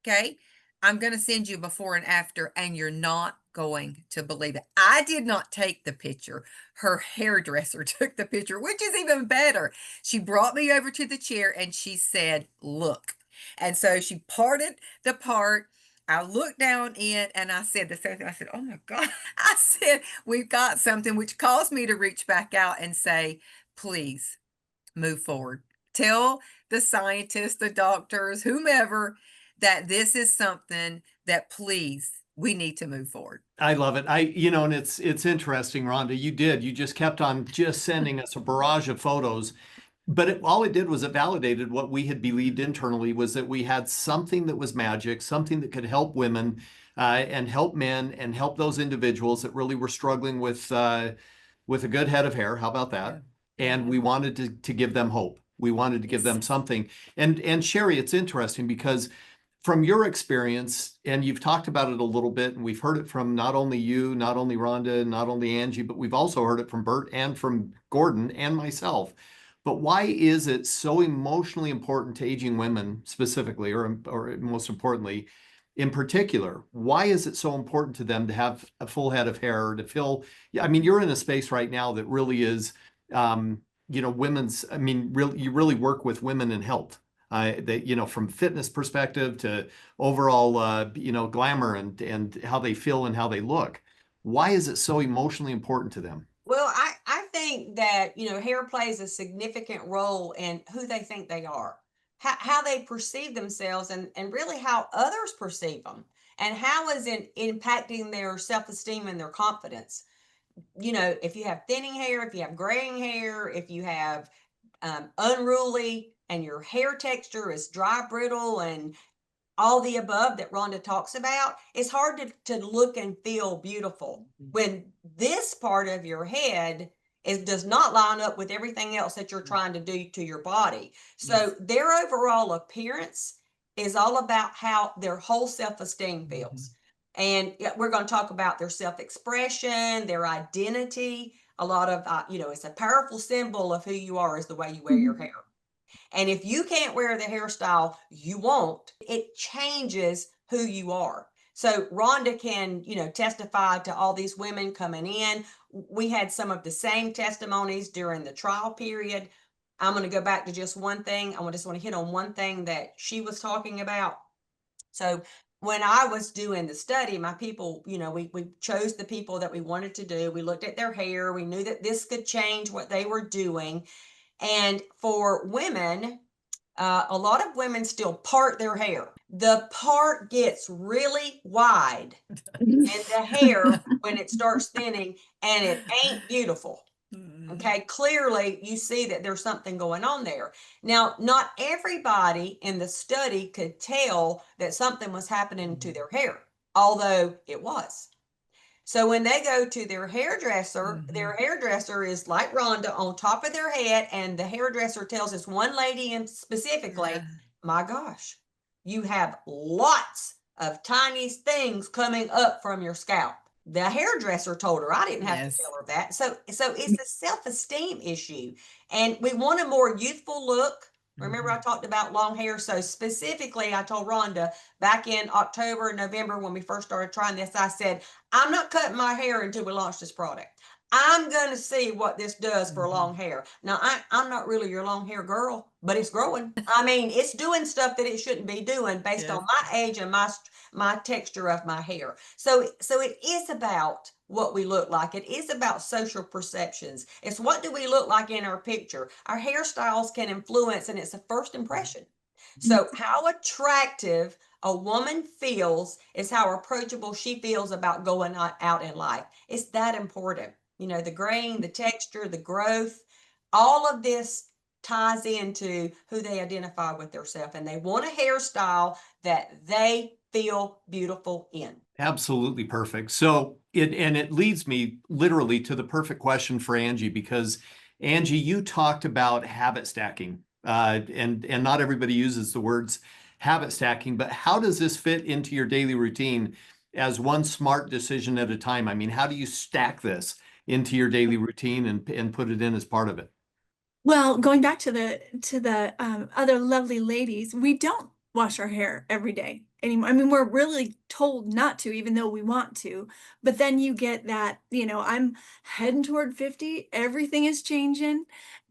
Okay. I'm going to send you before and after, and you're not going to believe it. I did not take the picture. Her hairdresser took the picture, which is even better. She brought me over to the chair and she said, look. And so she parted the part. I looked down in and I said the same thing. I said, oh my God. I said, we've got something, which caused me to reach back out and say, please move forward. Tell the scientists, the doctors, whomever, that this is something that please, we need to move forward. I love it. And it's interesting, Rhonda, you just kept on just sending us a barrage of photos. But all it did was it validated what we had believed internally, was that we had something that was magic, something that could help women and help men and help those individuals that really were struggling with a good head of hair. How about that? Yeah. And we wanted to give them hope. We wanted to give them Yes. something. And Sherry, it's interesting because from your experience, and you've talked about it a little bit, and we've heard it from not only you, not only Rhonda, not only Angie, but we've also heard it from Bert and from Gordon and myself. But why is it so emotionally important to aging women specifically, or most importantly, in particular, why is it so important to them to have a full head of hair, to feel, I mean, you're in a space right now that really is, women's, I mean, really, you really work with women in health. That, from fitness perspective to overall, glamour and how they feel and how they look. Why is it so emotionally important to them? Well, I think that, hair plays a significant role in who they think they are, how they perceive themselves, and really how others perceive them, and how is it impacting their self-esteem and their confidence. If you have thinning hair, if you have graying hair, if you have unruly and your hair texture is dry, brittle, and all the above that Rhonda talks about, it's hard to look and feel beautiful when this part of your head does not line up with everything else that you're trying to do to your body. So their overall appearance is all about how their whole self-esteem feels. And we're going to talk about their self-expression, their identity. A lot of, it's a powerful symbol of who you are is the way you wear your hair. And if you can't wear the hairstyle you want, it changes who you are. So Rhonda can, testify to all these women coming in. We had some of the same testimonies during the trial period. I'm going to go back to just one thing. I just want to hit on one thing that she was talking about. So when I was doing the study, my people, we chose the people that we wanted to do. We looked at their hair. We knew that this could change what they were doing. And for women, a lot of women still part their hair. The part gets really wide in the hair when it starts thinning, and it ain't beautiful. Okay, clearly you see that there's something going on there. Now, not everybody in the study could tell that something was happening to their hair, although it was. So when they go to their hairdresser is like Rhonda on top of their head, and the hairdresser tells this one lady in specifically, my gosh, you have lots of tiny things coming up from your scalp. The hairdresser told her, I didn't have to tell her that. So it's a self-esteem issue. And we want a more youthful look. Remember, I talked about long hair. So specifically, I told Rhonda back in October, November, when we first started trying this, I said, I'm not cutting my hair until we launch this product. I'm going to see what this does for long hair. Now, I'm not really your long hair girl, but it's growing. I mean, it's doing stuff that it shouldn't be doing based on my age and my texture of my hair. So it is about what we look like. It is about social perceptions. It's what do we look like in our picture. Our hairstyles can influence, and it's a first impression. So how attractive a woman feels is how approachable she feels about going out in life. It's that important. The grain, the texture, the growth, all of this ties into who they identify with themselves, and they want a hairstyle that they feel beautiful in. Absolutely perfect. So it leads me literally to the perfect question for Angie, because Angie, you talked about habit stacking, and not everybody uses the words habit stacking, but how does this fit into your daily routine as one smart decision at a time? I mean, how do you stack this into your daily routine and put it in as part of it? Well, going back to the other lovely ladies, we don't wash our hair every day. anymore. I mean, we're really told not to, even though we want to. But then you get that, I'm heading toward 50, everything is changing.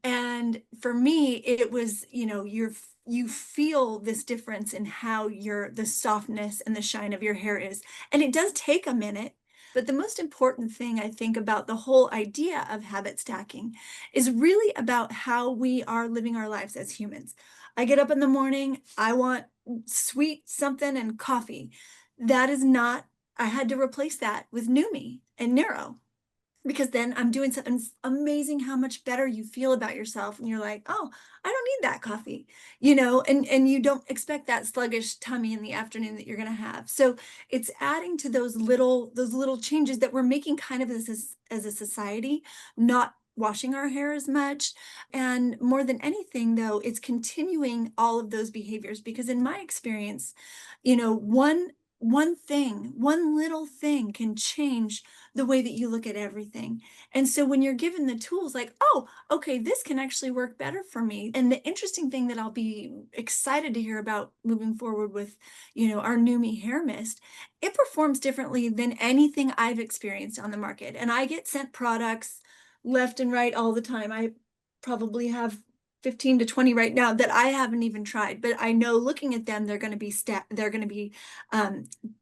And for me, it was, you feel this difference in how the softness and the shine of your hair is. And it does take a minute. But the most important thing I think about the whole idea of habit stacking is really about how we are living our lives as humans. I get up in the morning, I want sweet something and coffee. That is not, I had to replace that with Neumi and Neuro, because then I'm doing something amazing how much better you feel about yourself. And you're like, oh, I don't need that coffee, and you don't expect that sluggish tummy in the afternoon that you're going to have. So it's adding to those little changes that we're making kind of as a society, not washing our hair as much. And more than anything, though, it's continuing all of those behaviors, because in my experience, one little thing can change the way that you look at everything. And so when you're given the tools like, oh, okay, this can actually work better for me. And the interesting thing that I'll be excited to hear about moving forward with, our Neumi hair mist, it performs differently than anything I've experienced on the market. And I get sent products left and right all the time. I probably have 15 to 20 right now that I haven't even tried, but I know looking at them, they're going to be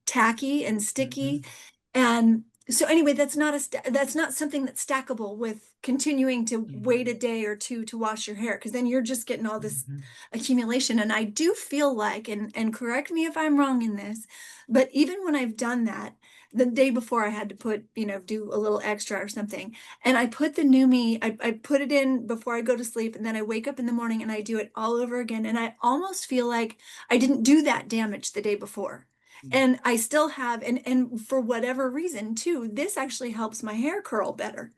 tacky and sticky. And so anyway, that's not something that's stackable with continuing to wait a day or two to wash your hair, because then you're just getting all this accumulation. And I do feel like, and correct me if I'm wrong in this, but even when I've done that, the day before I had to do a little extra or something, and I put the Neumi, I put it in before I go to sleep, and then I wake up in the morning and I do it all over again. And I almost feel like I didn't do that damage the day before. And I still have, and for whatever reason too, this actually helps my hair curl better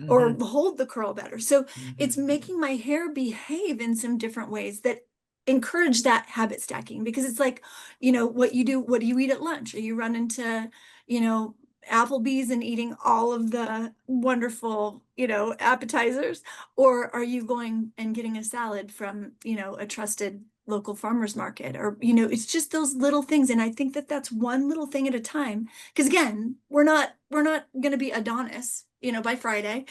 or hold the curl better. So it's making my hair behave in some different ways that encourage that habit stacking, because it's like, what do you eat at lunch? Are you running to, Applebee's and eating all of the wonderful, appetizers? Or are you going and getting a salad from, a trusted local farmers market? Or, it's just those little things. And I think that that's one little thing at a time. Because again, we're not going to be Adonis, by Friday,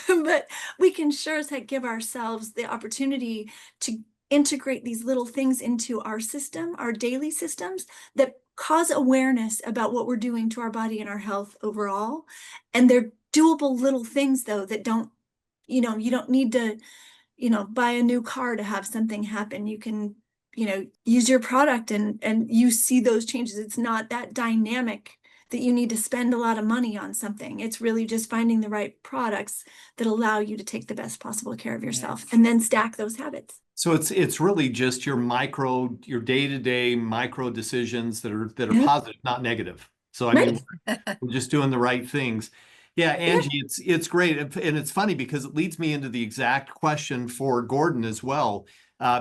but we can sure as heck give ourselves the opportunity to integrate these little things into our system, our daily systems, that cause awareness about what we're doing to our body and our health overall. And they're doable little things, though, that don't, you don't need to, buy a new car to have something happen. You can, use your product and you see those changes. It's not that dynamic that you need to spend a lot of money on something. It's really just finding the right products that allow you to take the best possible care of yourself and then stack those habits. So it's really just your day-to-day micro decisions that are Yeah. positive, not negative. So I mean, Right. we're just doing the right things. Yeah, Yeah. Angie, it's great. And it's funny because it leads me into the exact question for Gordon as well.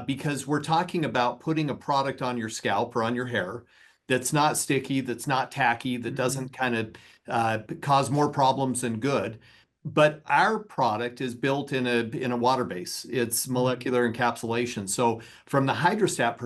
Because we're talking about putting a product on your scalp or on your hair that's not sticky, that's not tacky, that doesn't kind of cause more problems than good. But our product is built in a water base. It's molecular encapsulation. So from the hydrostat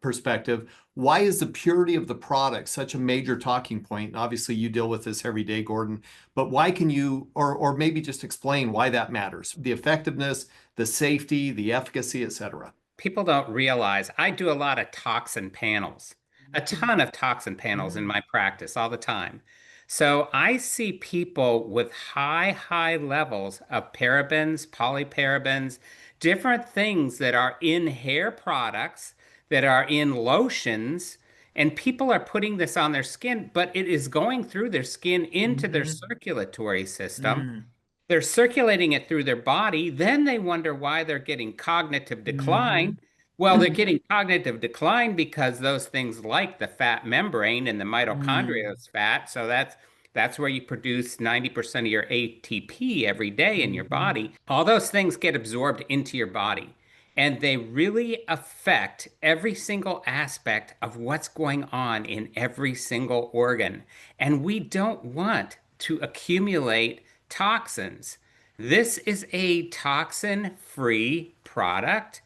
perspective, why is the purity of the product such a major talking point? And obviously, you deal with this every day, Gordon. But why can you, or maybe just explain why that matters? The effectiveness, the safety, the efficacy, et cetera. People don't realize I do a lot of toxin panels, a ton of toxin panels in my practice all the time. So I see people with high levels of parabens, polyparabens, different things that are in hair products, that are in lotions, and people are putting this on their skin, but it is going through their skin into their circulatory system. They're circulating it through their body. Then they wonder why they're getting cognitive decline. Well, they're getting cognitive decline because those things like the fat membrane and the mitochondria is fat. So that's where you produce 90% of your ATP every day in your body. All those things get absorbed into your body. And they really affect every single aspect of what's going on in every single organ. And we don't want to accumulate toxins. This is a toxin-free product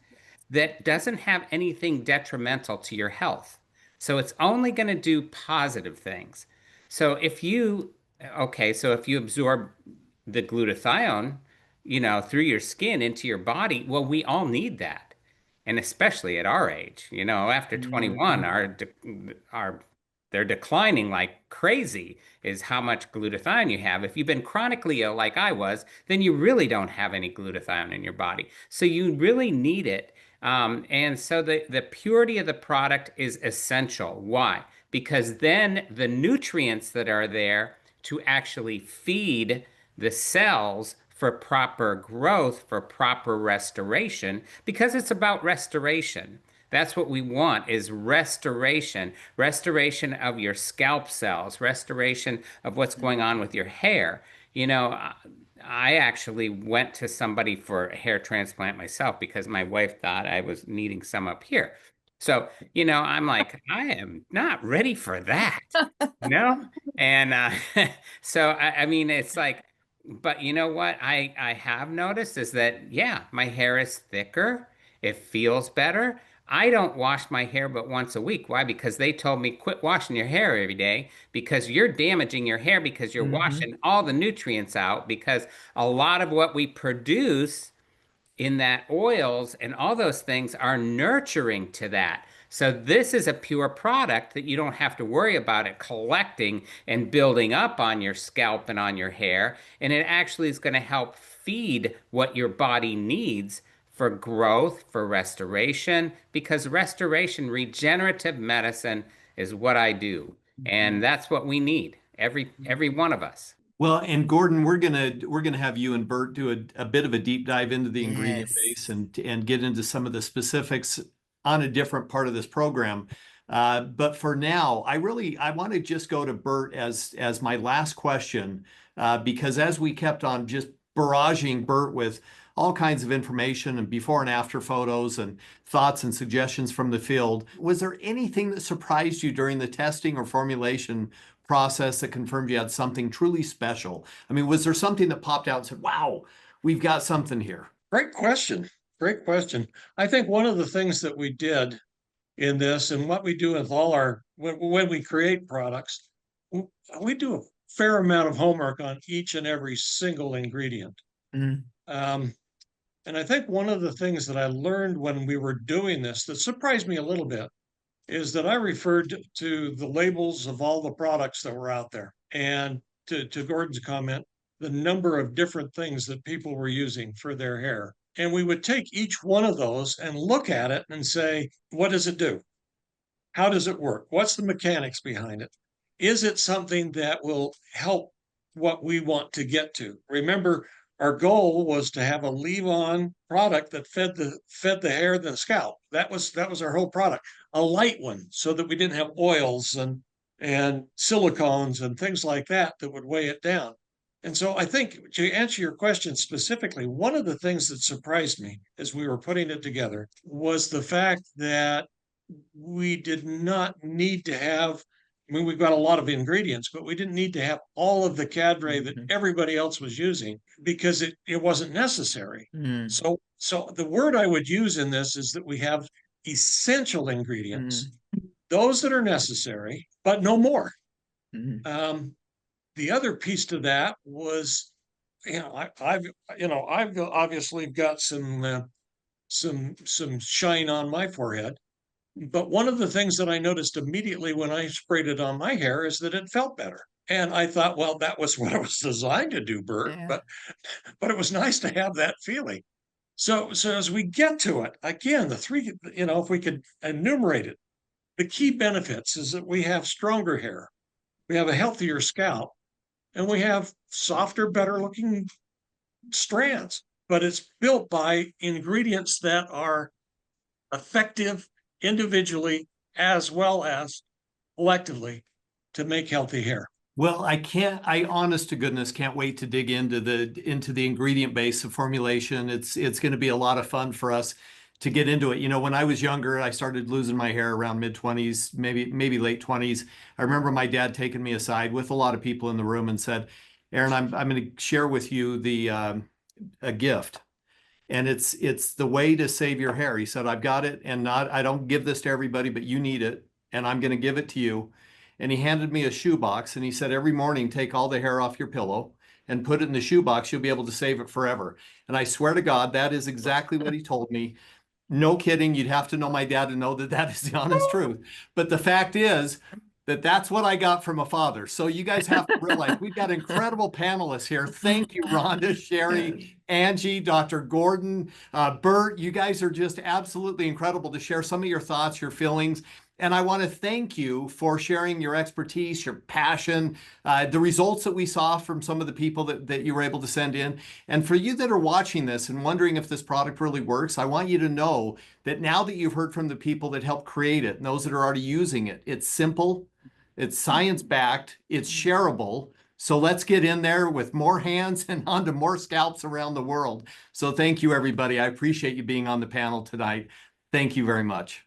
that doesn't have anything detrimental to your health. So it's only going to do positive things. So if you absorb the glutathione, through your skin into your body, well, we all need that. And especially at our age, after 21, Mhm. our they're declining like crazy is how much glutathione you have. If you've been chronically ill like I was, then you really don't have any glutathione in your body. So you really need it. And so the purity of the product is essential. Why? Because then the nutrients that are there to actually feed the cells for proper growth, for proper restoration, because it's about restoration. That's what we want is restoration, restoration of your scalp cells, restoration of what's going on with your hair. You know, I actually went to somebody for a hair transplant myself because my wife thought I was needing some up here. So, I'm like, I am not ready for that, you know? And so, I mean, it's like, but you know what I have noticed is that, yeah, my hair is thicker. It feels better. I don't wash my hair but once a week. Why? Because they told me quit washing your hair every day because you're damaging your hair because you're Mhm. washing all the nutrients out because a lot of what we produce in that oils and all those things are nurturing to that. So this is a pure product that you don't have to worry about it collecting and building up on your scalp and on your hair. And it actually is going to help feed what your body needs for growth, for restoration, because restoration, regenerative medicine is what I do. And that's what we need, every one of us. Well, and Gordon, we're gonna have you and Bert do a bit of a deep dive into the ingredient Yes. base and get into some of the specifics on a different part of this program. But for now, I want to just go to Bert as my last question, because as we kept on just barraging Bert with all kinds of information and before and after photos and thoughts and suggestions from the field, was there anything that surprised you during the testing or formulation process that confirmed you had something truly special? I mean, was there something that popped out and said, wow, we've got something here? Great question. Great question. I think one of the things that we did in this and what we do with all when we create products, we do a fair amount of homework on each and every single ingredient. Mm. Um, and I think one of the things that I learned when we were doing this that surprised me a little bit is that I referred to the labels of all the products that were out there. And to Gordon's comment, the number of different things that people were using for their hair. And we would take each one of those and look at it and say, what does it do? How does it work? What's the mechanics behind it? Is it something that will help what we want to get to? Remember, our goal was to have a leave-on product that fed the hair and the scalp. That was our whole product. A light one, so that we didn't have oils and silicones and things like that that would weigh it down. And so I think to answer your question specifically, one of the things that surprised me as we were putting it together was the fact that we did not need to have, I mean, we've got a lot of ingredients, but we didn't need to have all of the cadre that everybody else was using because it wasn't necessary. Mm. So the word I would use in this is that we have essential ingredients, Mm. those that are necessary, but no more. Mm. The other piece to that was, I've obviously got some shine on my forehead. But one of the things that I noticed immediately when I sprayed it on my hair is that it felt better. And I thought, well, that was what it was designed to do, Bert. Yeah. But it was nice to have that feeling. So as we get to it, again, the three, if we could enumerate it, the key benefits is that we have stronger hair, we have a healthier scalp, and we have softer, better looking strands. But it's built by ingredients that are effective individually as well as collectively to make healthy hair. Well, I honest to goodness can't wait to dig into the ingredient base of formulation. It's going to be a lot of fun for us to get into it. You know, when I was younger, I started losing my hair around mid-20s, maybe late 20s. I remember my dad taking me aside with a lot of people in the room and said, "Aaron, I'm going to share with you a gift. And it's the way to save your hair." He said, "I've got it, and not I don't give this to everybody, but you need it. and I'm going to give it to you. And he handed me a shoebox and he said, every morning, take all the hair off your pillow and put it in the shoebox. You'll be able to save it forever. And I swear to God, that is exactly what he told me. No kidding. You'd have to know my dad to know that that is the honest truth. But the fact is that that's what I got from a father. So you guys have to realize we've got incredible panelists here. Thank you, Rhonda, Sherry, Angie, Dr. Gordon, Bert. You guys are just absolutely incredible to share some of your thoughts, your feelings. And I want to thank you for sharing your expertise, your passion, the results that we saw from some of the people that you were able to send in. And for you that are watching this and wondering if this product really works, I want you to know that now that you've heard from the people that helped create it and those that are already using it, it's simple, it's science-backed, it's shareable. So let's get in there with more hands and onto more scalps around the world. So thank you, everybody. I appreciate you being on the panel tonight. Thank you very much.